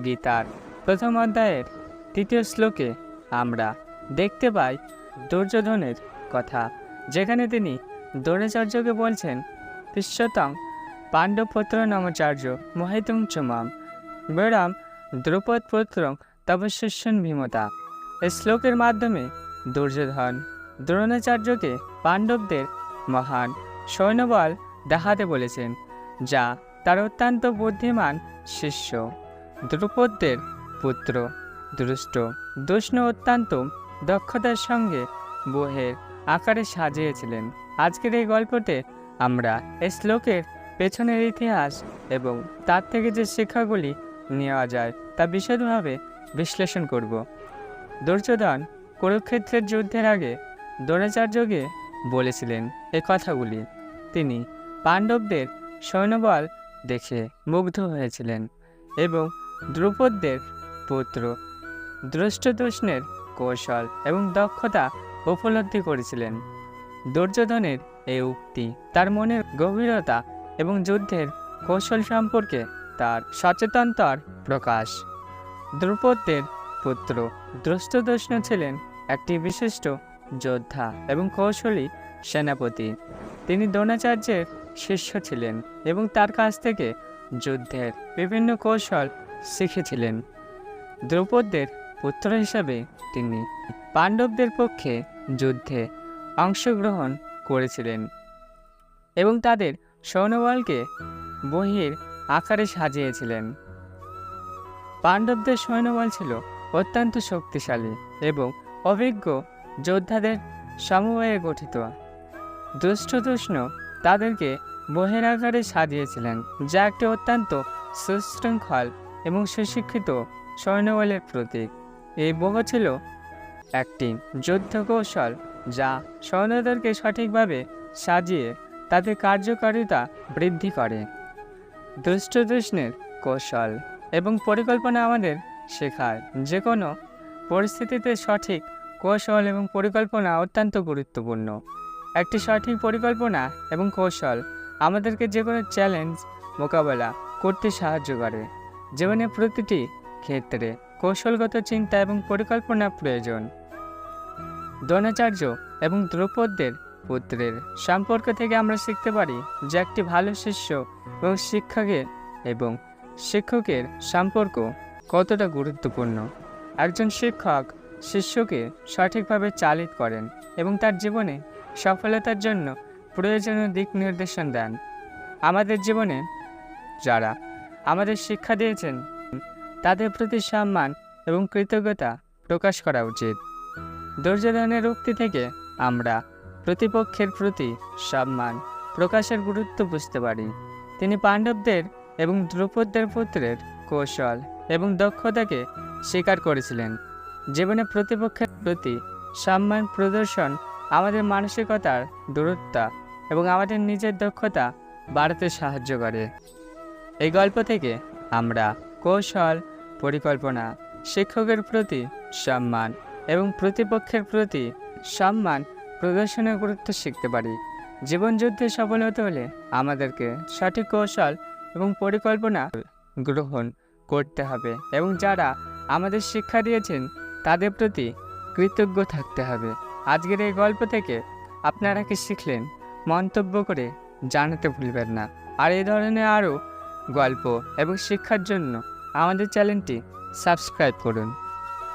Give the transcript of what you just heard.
গীতার প্রথম অধ্যায়ের ৩য় শ্লোকে আমরা দেখতে পাই দুর্যোধনের কথা, যেখানে তিনি দ্রোণাচার্যকে বলছেন, তিষ্ঠতং পাণ্ডবপুত্র নমচার্য মোহিতুং চ মাম বীরাম দ্রুপদপুত্রং তপস্যন ভীমতা। এই শ্লোকের মাধ্যমে দুর্যোধন দ্রোণাচার্যকে পাণ্ডবদের মহান সৈন্যবল দেখাতে বলেছেন, যা তার অত্যন্ত বুদ্ধিমান শিষ্য দ্রুপদের পুত্র দুষ্ণ অত্যন্ত দক্ষতার সঙ্গে বহের আকারে সাজিয়েছিলেন। আজকের এই গল্পতে আমরা এই শ্লোকের পেছনের ইতিহাস এবং তার থেকে যে শিক্ষাগুলি নেওয়া যায় তা বিশদভাবে বিশ্লেষণ করব। দুর্যোধন কুরুক্ষেত্রের যুদ্ধের আগে দ্রোণাচার্যকে বলেছিলেন এই কথাগুলি। তিনি পাণ্ডবদের সৈন্যবল দেখে মুগ্ধ হয়েছিলেন এবং দ্রুপদের পুত্র ধৃষ্টদ্যুম্নের কৌশল এবং দক্ষতা উপলব্ধি করেছিলেন। দুর্যোধনের এই উক্তি তার মনের গভীরতা এবং যুদ্ধের কৌশল সম্পর্কে তার সচেতনতার প্রকাশ। দ্রুপদের পুত্র ধৃষ্টদ্যুম্ন ছিলেন একটি বিশিষ্ট যোদ্ধা এবং কৌশলী সেনাপতি। তিনি দ্রোণাচার্যের শিষ্য ছিলেন এবং তার কাছ থেকে যুদ্ধের বিভিন্ন কৌশল শিখেছিলেন। দ্রুপদের পুত্র হিসাবে তিনি পাণ্ডবদের পক্ষে যুদ্ধে অংশগ্রহণ করেছিলেন এবং তাদের সৈন্যবলকে বহির আকারে সাজিয়েছিলেন। পাণ্ডবদের সৈন্যবল ছিল অত্যন্ত শক্তিশালী এবং অভিজ্ঞ যোদ্ধাদের সমবায়ে গঠিত। ধৃষ্টদ্যুম্ন তাদেরকে বহির আকারে সাজিয়েছিলেন, যা একটি অত্যন্ত সুশৃঙ্খল এবং সুশিক্ষিত সৈন্যবলের প্রতীক। এই বহ ছিল একটি যুদ্ধ কৌশল যা সৈন্যদেরকে সঠিকভাবে সাজিয়ে তাদের কার্যকারিতা বৃদ্ধি করে। ধৃষ্টদ্যুম্নের কৌশল এবং পরিকল্পনা আমাদের শেখায় যে কোনো পরিস্থিতিতে সঠিক কৌশল এবং পরিকল্পনা অত্যন্ত গুরুত্বপূর্ণ। একটি সঠিক পরিকল্পনা এবং কৌশল আমাদেরকে যে কোনো চ্যালেঞ্জ মোকাবেলা করতে সাহায্য করে। জীবনের প্রতিটি ক্ষেত্রে কৌশলগত চিন্তা এবং পরিকল্পনা প্রয়োজন। দ্রোণাচার্য এবং দ্রৌপদের পুত্রের সম্পর্ক থেকে আমরা শিখতে পারি যে একটি ভালো শিষ্য এবং শিক্ষকের সম্পর্ক কতটা গুরুত্বপূর্ণ। একজন শিক্ষক শিষ্যকে সঠিকভাবে চালিত করেন এবং তার জীবনে সফলতার জন্য প্রয়োজনীয় দিক নির্দেশন দেন। আমাদের জীবনে যারা আমাদের শিক্ষা দিয়েছেন তাদের প্রতি সম্মান এবং কৃতজ্ঞতা প্রকাশ করা উচিত। দুর্যোধনের উক্তি থেকে আমরা প্রতিপক্ষের প্রতি সম্মান প্রকাশের গুরুত্ব বুঝতে পারি। তিনি পাণ্ডবদের এবং দ্রৌপদের পুত্রের কৌশল এবং দক্ষতাকে স্বীকার করেছিলেন। জীবনে প্রতিপক্ষের প্রতি সম্মান প্রদর্শন আমাদের মানসিকতার দূরত্ব এবং আমাদের নিজের দক্ষতা বাড়াতে সাহায্য করে। এই গল্প থেকে আমরা কৌশল, পরিকল্পনা, শিক্ষকের প্রতি সম্মান এবং প্রতিপক্ষের প্রতি সম্মান প্রদর্শনের গুরুত্ব শিখতে পারি। জীবনযুদ্ধে সফল হতে হলে আমাদেরকে সঠিক কৌশল এবং পরিকল্পনা গ্রহণ করতে হবে এবং যারা আমাদের শিক্ষা দিয়েছেন তাদের প্রতি কৃতজ্ঞ থাকতে হবে। আজকের এই গল্প থেকে আপনারা কি শিখলেন মন্তব্য করে জানাতে ভুলবেন না। আর এই ধরনের আরও গল্প এবং শিক্ষার জন্য আমাদের চ্যানেলটি সাবস্ক্রাইব করুন।